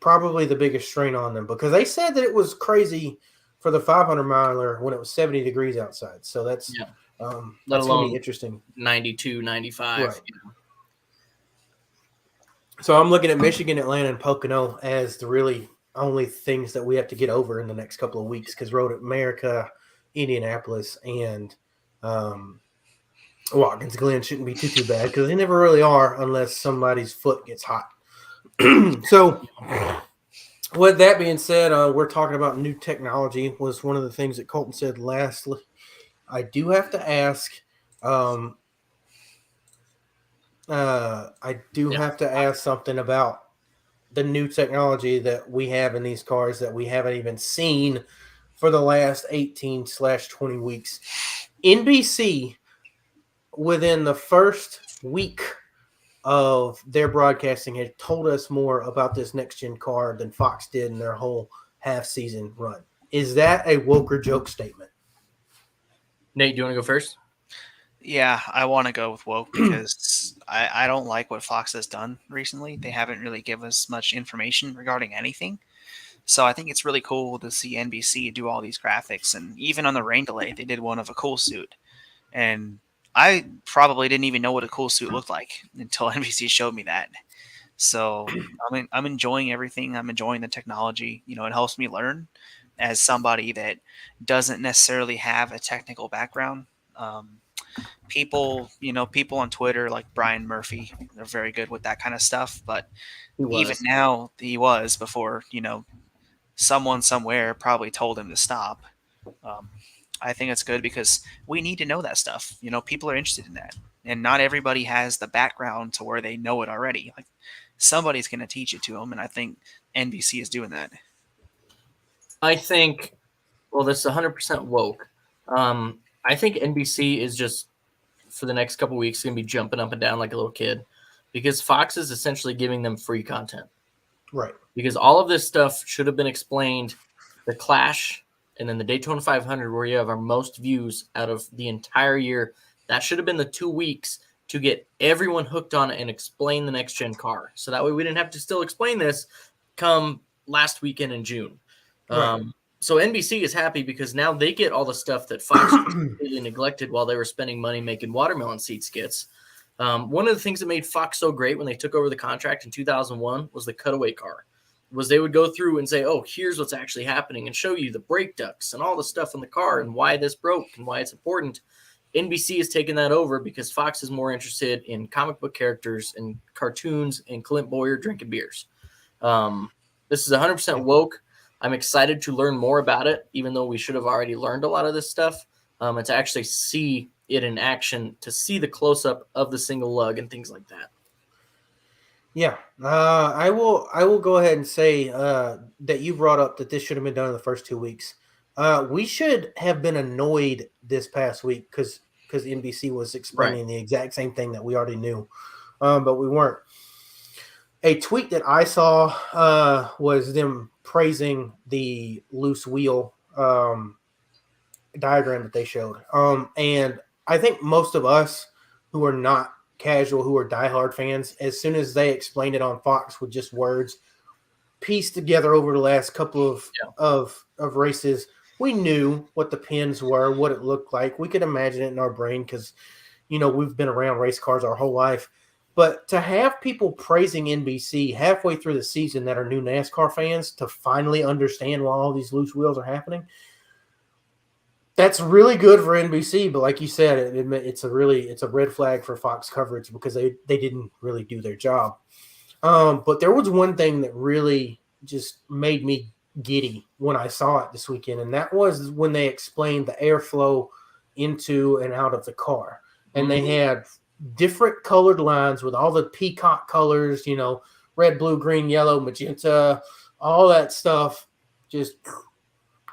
probably the biggest strain on them, because they said that it was crazy for the 500 miler when it was 70 degrees outside. So that's that's going to be interesting. 92, 95. Right. So I'm looking at Michigan, Atlanta, and Pocono as the really only things that we have to get over in the next couple of weeks, because Road America, Indianapolis, and Watkins Glen shouldn't be too bad, because they never really are unless somebody's foot gets hot. So with that being said, we're talking about new technology was one of the things that Colton said lastly. I do have to ask have to ask something about the new technology that we have in these cars that we haven't even seen for the last 18/20 weeks. NBC, within the first week of their broadcasting, had told us more about this next-gen car than Fox did in their whole half-season run. Is that a woke or joke statement? Nate, do you want to go first? Yeah, I want to go with woke because I don't like what Fox has done recently. They haven't really given us much information regarding anything. So I think it's really cool to see NBC do all these graphics. And even on the rain delay, they did one of a cool suit. And I probably didn't even know what a cool suit looked like until NBC showed me that. So I'm enjoying everything. I'm enjoying the technology. It helps me learn as somebody that doesn't necessarily have a technical background. People on Twitter like Brian Murphy, they're very good with that kind of stuff. But even now, he was before, someone somewhere probably told him to stop. I think it's good because we need to know that stuff. People are interested in that, and not everybody has the background to where they know it already. Like somebody's going to teach it to them, and I think NBC is doing that. I think, that's 100% woke. I think NBC is just for the next couple of weeks going to be jumping up and down like a little kid, because Fox is essentially giving them free content. Right. Because all of this stuff should have been explained. The Clash and then the Daytona 500, where you have our most views out of the entire year. That should have been the 2 weeks to get everyone hooked on it and explain the next gen car. So that way we didn't have to still explain this come last weekend in June. Right. So NBC is happy because now they get all the stuff that Fox completely neglected while they were spending money making watermelon seed skits. One of the things that made Fox so great when they took over the contract in 2001 was the cutaway car. Was they would go through and say, oh, here's what's actually happening and show you the brake ducts and all the stuff in the car and why this broke and why it's important. NBC has taken that over because Fox is more interested in comic book characters and cartoons and Clint Boyer drinking beers. This is 100% woke. I'm excited to learn more about it, even though we should have already learned a lot of this stuff, and to actually see it in action, to see the close-up of the single lug and things like that. Yeah, I will go ahead and say that you brought up that this should have been done in the first 2 weeks. We should have been annoyed this past week because NBC was explaining the exact same thing that we already knew, but we weren't. A tweet that I saw was them praising the loose wheel diagram that they showed. And I think most of us who are not casual, who are diehard fans, as soon as they explained it on Fox with just words pieced together over the last couple of races, we knew what the pins were, what it looked like. We could imagine it in our brain because, we've been around race cars our whole life. But to have people praising NBC halfway through the season that are new NASCAR fans to finally understand why all these loose wheels are happening, that's really good for NBC. But like you said, it's a red flag for Fox coverage because they didn't really do their job. But there was one thing that really just made me giddy when I saw it this weekend, and that was when they explained the airflow into and out of the car. And they had different colored lines with all the peacock colors, red, blue, green, yellow, magenta, all that stuff, just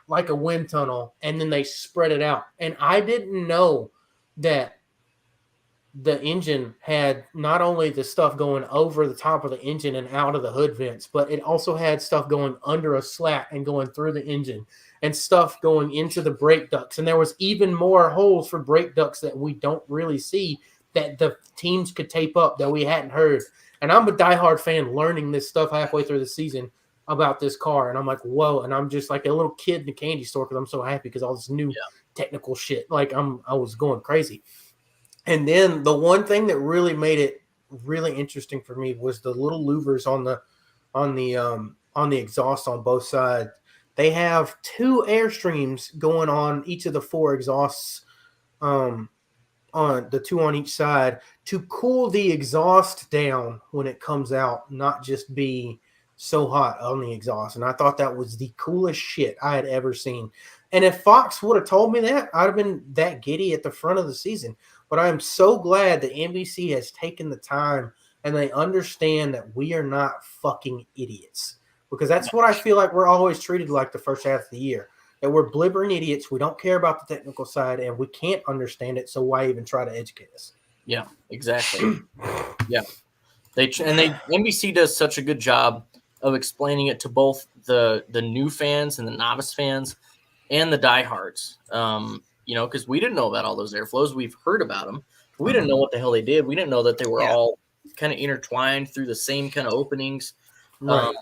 like a wind tunnel. And then they spread it out. And I didn't know that the engine had not only the stuff going over the top of the engine and out of the hood vents, but it also had stuff going under a slat and going through the engine and stuff going into the brake ducts. And there was even more holes for brake ducts that we don't really see that the teams could tape up that we hadn't heard. And I'm a diehard fan learning this stuff halfway through the season about this car. And I'm like, whoa. And I'm just like a little kid in the candy store because I'm so happy because all this new technical shit. Like I was going crazy. And then the one thing that really made it really interesting for me was the little louvers on the exhaust on both sides. They have 2 airstreams going on each of the 4 exhausts, on the 2 on each side to cool the exhaust down when it comes out, not just be so hot on the exhaust. And I thought that was the coolest shit I had ever seen. And if Fox would have told me that, I'd have been that giddy at the front of the season. But I am so glad that NBC has taken the time and they understand that we are not fucking idiots. Because that's what I feel like we're always treated like the first half of the year. That we're blibbering idiots. We don't care about the technical side, and we can't understand it. So why even try to educate us? Yeah, exactly. Yeah, NBC does such a good job of explaining it to both the new fans and the novice fans and the diehards. Because we didn't know about all those airflows. We've heard about them. But we didn't know what the hell they did. We didn't know that they were all kind of intertwined through the same kind of openings. Right.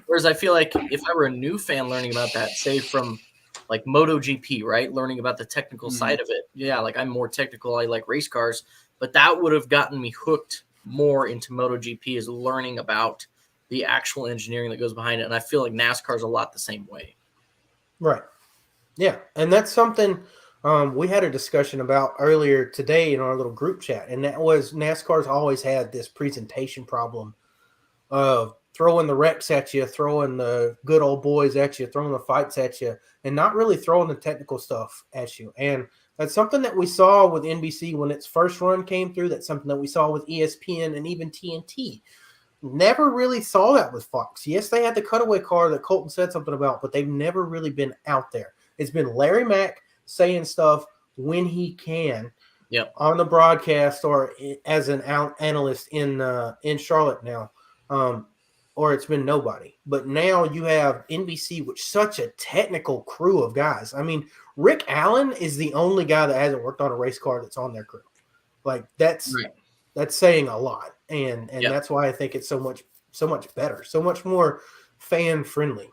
Whereas I feel like if I were a new fan learning about that, say from like MotoGP, right? Learning about the technical side of it. Yeah, like I'm more technical. I like race cars. But that would have gotten me hooked more into MotoGP, is learning about the actual engineering that goes behind it. And I feel like NASCAR is a lot the same way. Right. Yeah. And that's something we had a discussion about earlier today in our little group chat. And that was NASCAR's always had this presentation problem of throwing the wrecks at you, throwing the good old boys at you, throwing the fights at you, and not really throwing the technical stuff at you. And that's something that we saw with NBC when its first run came through. That's something that we saw with ESPN and even TNT. Never really saw that with Fox. Yes, they had the cutaway car that Colton said something about, but they've never really been out there. It's been Larry Mack saying stuff when he can on the broadcast or as an analyst in Charlotte now. or it's been nobody. But now you have NBC, which such a technical crew of guys. I mean, Rick Allen is the only guy that hasn't worked on a race car that's on their crew. Like that's saying a lot, and that's why I think it's so much better, so much more fan friendly.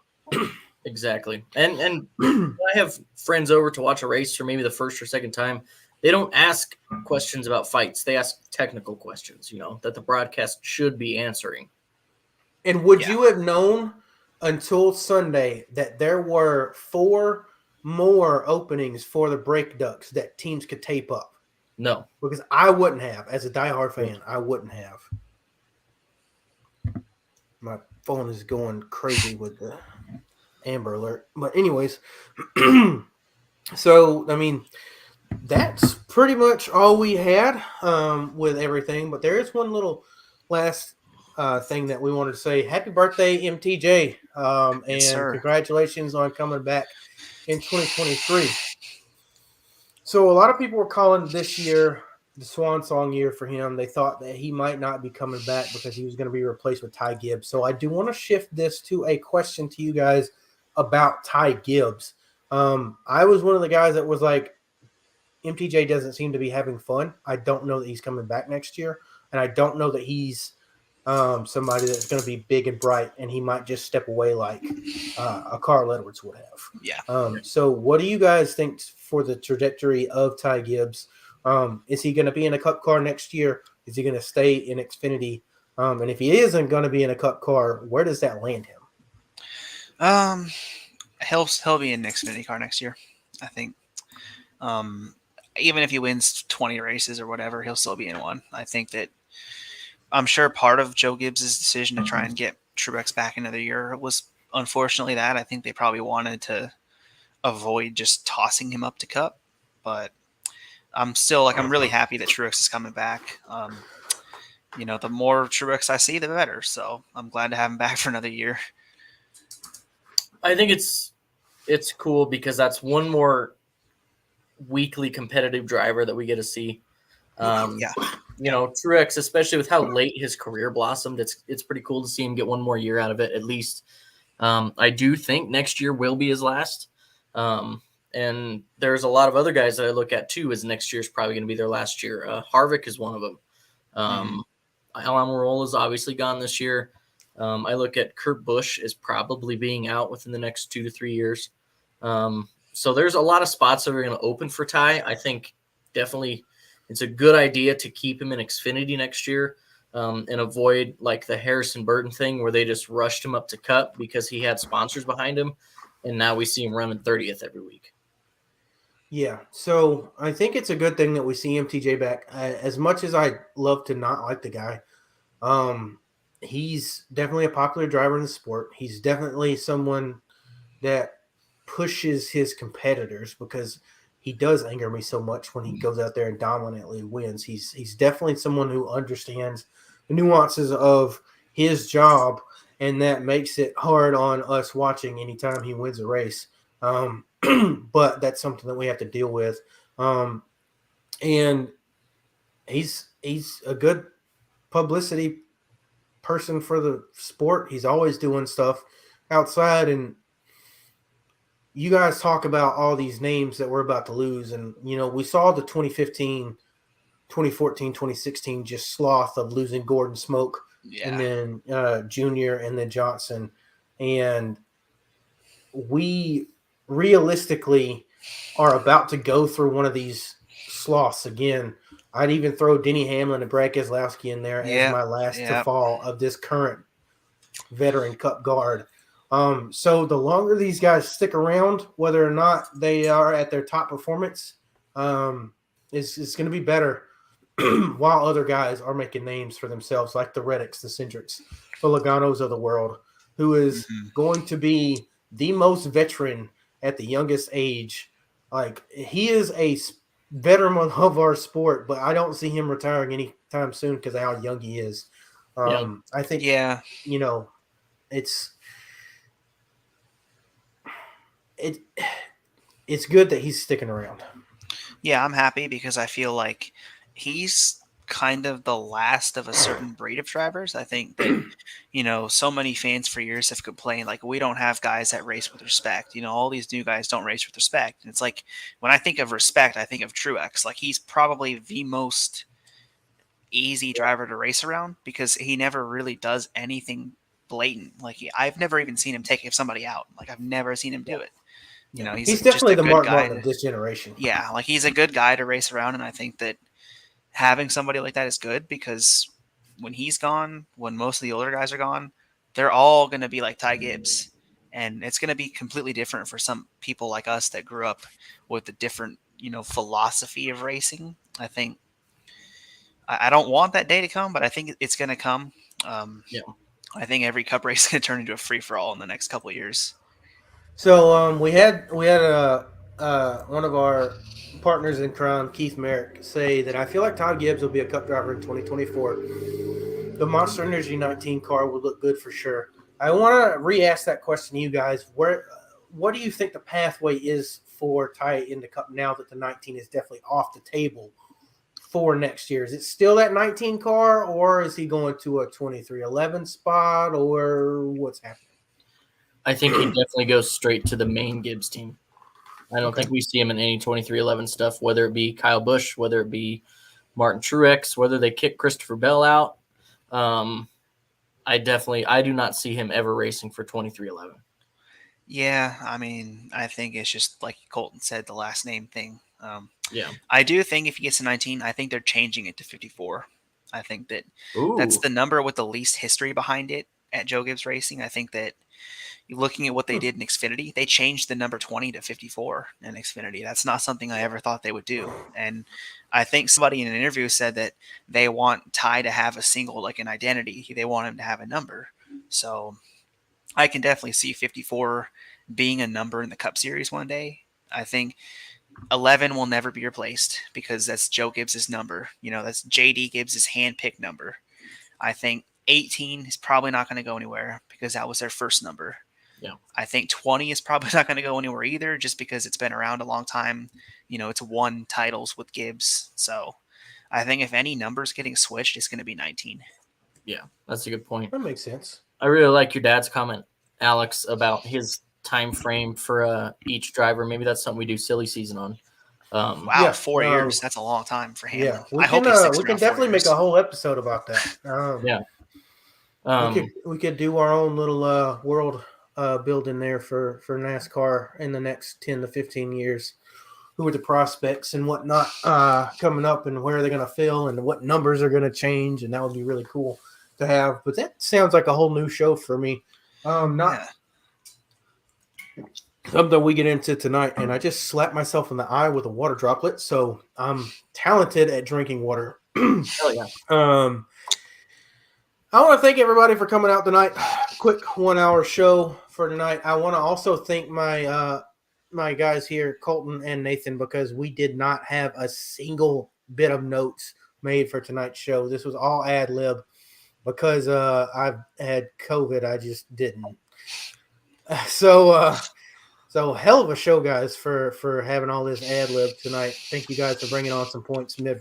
Exactly. And I have friends over to watch a race for maybe the first or second time. They don't ask questions about fights. They ask technical questions, that the broadcast should be answering. And would you have known until Sunday that there were 4 more openings for the brake ducts that teams could tape up? No. Because I wouldn't have. As a diehard fan, I wouldn't have. My phone is going crazy with the Amber Alert. But anyways, so, I mean, that's pretty much all we had with everything. But there is one little last thing that we wanted to say. Happy birthday, MTJ. And congratulations on coming back in 2023. So a lot of people were calling this year the swan song year for him. They thought that he might not be coming back because he was going to be replaced with Ty Gibbs. So I do want to shift this to a question to you guys about Ty Gibbs. I was one of the guys that was like, MTJ doesn't seem to be having fun. I don't know that he's coming back next year, and I don't know that he's somebody that's going to be big and bright, and he might just step away like a Carl Edwards would have. Yeah. So what do you guys think for the trajectory of Ty Gibbs? Is he going to be in a Cup car next year? Is he going to stay in Xfinity? And if he isn't going to be in a Cup car, where does that land him? He'll be in Xfinity car next year, I think. Even if he wins 20 races or whatever, he'll still be in one. I think that I'm sure part of Joe Gibbs' decision to try and get Truex back another year was unfortunately that. I think they probably wanted to avoid just tossing him up to Cup, but I'm really happy that Truex is coming back. The more Truex I see, the better. So I'm glad to have him back for another year. I think it's cool because that's one more weekly competitive driver that we get to see. Truex, especially with how late his career blossomed, it's pretty cool to see him get one more year out of it at least. I do think next year will be his last. And there's a lot of other guys that I look at too as next year's probably going to be their last year. Harvick is one of them. Almirola is obviously gone this year. I look at Kurt Busch as probably being out within the next 2 to 3 years. So there's a lot of spots that are going to open for Ty. I think definitely it's a good idea to keep him in Xfinity next year and avoid like the Harrison Burton thing where they just rushed him up to Cup because he had sponsors behind him. And now we see him running 30th every week. Yeah, so I think it's a good thing that we see MTJ back. As much as I love to not like the guy, he's definitely a popular driver in the sport. He's definitely someone that pushes his competitors because he does anger me so much when he goes out there and dominantly wins. He's definitely someone who understands the nuances of his job, and that makes it hard on us watching anytime he wins a race. But that's something that we have to deal with. And he's a good publicity person for the sport. He's always doing stuff outside, and you guys talk about all these names that we're about to lose. And, we saw the 2015, 2014, 2016 just sloth of losing Gordon Smoke and then Junior and then Johnson. And we realistically are about to go through one of these sloths again. I'd even throw Denny Hamlin and Brad Keselowski in there as my last to fall of this current veteran Cup guard. So the longer these guys stick around, whether or not they are at their top performance, it's going to be better while other guys are making names for themselves, like the Reddicks, the Cindrics, the Logano's of the world, who is going to be the most veteran at the youngest age. Like, he is a veteran of our sport, but I don't see him retiring anytime soon because of how young he is. I think, it's good that he's sticking around. Yeah, I'm happy because I feel like he's kind of the last of a certain breed of drivers. I think that, so many fans for years have complained, like, we don't have guys that race with respect. All these new guys don't race with respect. And it's like, when I think of respect, I think of Truex. Like, he's probably the most easy driver to race around because he never really does anything blatant. Like, I've never even seen him take somebody out. Like, I've never seen him do it. He's just definitely a the good Mark guy. Martin of this generation. Yeah, like, he's a good guy to race around, and I think that having somebody like that is good because when he's gone, when most of the older guys are gone, they're all going to be like Ty Gibbs. And it's going to be completely different for some people like us that grew up with a different, philosophy of racing. I think I don't want that day to come, but I think it's going to come. Yeah. I think every cup race is going to turn into a free for all in the next couple of years. So we had one of our partners in crime, Keith Merrick, say that I feel like Todd Gibbs will be a cup driver in 2024. The Monster Energy 19 car would look good for sure. I want to re-ask that question to you guys. What do you think the pathway is for Ty in the cup now that the 19 is definitely off the table for next year? Is it still that 19 car, or is he going to a 2311 spot, or what's happening? I think he definitely goes straight to the main Gibbs team. I don't think we see him in any 2311 stuff, whether it be Kyle Busch, whether it be Martin Truex, whether they kick Christopher Bell out. I do not see him ever racing for 2311. Yeah, I mean, I think it's just like Colton said, the last name thing. Yeah. I do think if he gets to 19, I think they're changing it to 54. I think that that's Ooh. the number with the least history behind it at Joe Gibbs Racing. I think that looking at what they did in Xfinity, they changed the number 20 to 54 in Xfinity. That's not something I ever thought they would do. And I think somebody in an interview said that they want Ty to have a single, like an identity. They want him to have a number. So I can definitely see 54 being a number in the Cup Series one day. I think 11 will never be replaced because that's Joe Gibbs's number. That's JD Gibbs's handpicked number. I think 18 is probably not going to go anywhere because that was their first number. Yeah. I think 20 is probably not going to go anywhere either just because it's been around a long time. It's won titles with Gibbs. So I think if any number's getting switched, it's going to be 19. Yeah, that's a good point. That makes sense. I really like your dad's comment, Alex, about his time frame for each driver. Maybe that's something we do silly season on. Wow, 4 years. That's a long time for him. Yeah, I hope he sticks we can around 4 definitely years. make a whole episode about that. Yeah. We could do our own little world building there for NASCAR in the next 10 to 15 years. Who are the prospects and whatnot coming up, and where are they going to fill, and what numbers are going to change, and that would be really cool to have. But that sounds like a whole new show for me. Not something we get into tonight. And I just slapped myself in the eye with a water droplet, so I'm talented at drinking water. Hell yeah. I want to thank everybody for coming out tonight. Quick 1 hour show for tonight. I want to also thank my my guys here, Colton and Nathan, because we did not have a single bit of notes made for tonight's show. This was all ad lib because I've had COVID. I just didn't. So hell of a show, guys, for having all this ad lib tonight. Thank you guys for bringing on some points mid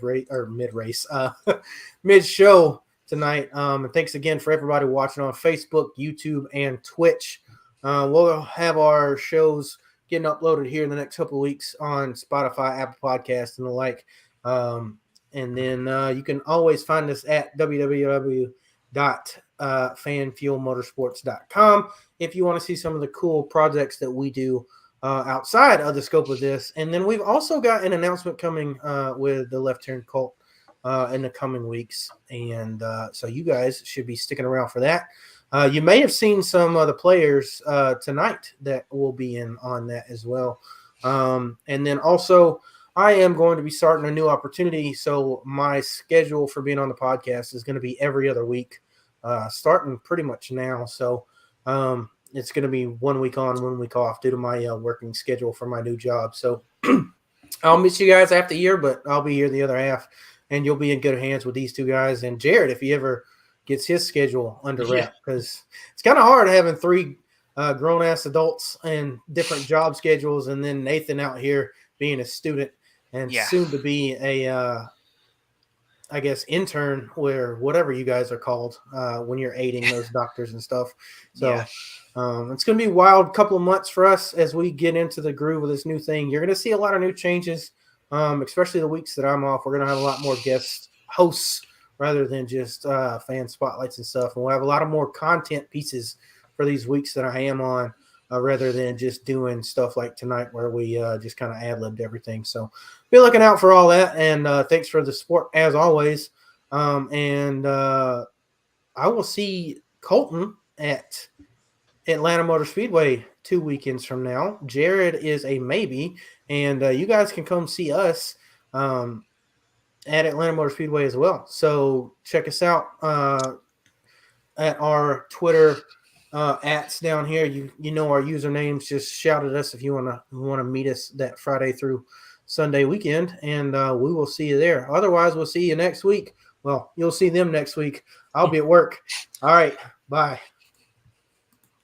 show tonight. And thanks again for everybody watching on Facebook, YouTube, and Twitch. We'll have our shows getting uploaded here in the next couple of weeks on Spotify, Apple Podcasts, and the like. And then you can always find us at www.fanfuelmotorsports.com if you want to see some of the cool projects that we do outside of the scope of this. And then we've also got an announcement coming with the Left Turn Cult in the coming weeks. And so you guys should be sticking around for that. You may have seen some of the players tonight that will be in on that as well. And then also, I am going to be starting a new opportunity. So my schedule for being on the podcast is going to be every other week, starting pretty much now. So it's going to be 1 week on, 1 week off due to my working schedule for my new job. So I'll miss you guys after the year, but I'll be here the other half, and you'll be in good hands with these two guys. And Jared, if he ever gets his schedule under wrap, because it's kind of hard having three grown-ass adults and different job schedules, and then Nathan out here being a student and soon to be a I guess, intern or whatever you guys are called when you're aiding those doctors and stuff. So Yeah. it's going to be a wild couple of months for us as we get into the groove of this new thing. You're going to see a lot of new changes, especially the weeks that I'm off. We're going to have a lot more guest hosts rather than just fan spotlights and stuff. And we'll have a lot of more content pieces for these weeks that I am on. Rather than just doing stuff like tonight where we just kind of ad-libbed everything. So be looking out for all that. And thanks for the support as always. And I will see Colton at Atlanta Motor Speedway 2 weekends from now. Jared is a maybe. And you guys can come see us at Atlanta Motor Speedway as well. So check us out at our Twitter ats down here. You know our usernames. Just shout at us if you wanna meet us that Friday through Sunday weekend, and we will see you there. Otherwise, we'll see you next week. Well, you'll see them next week. I'll be at work. All right, bye.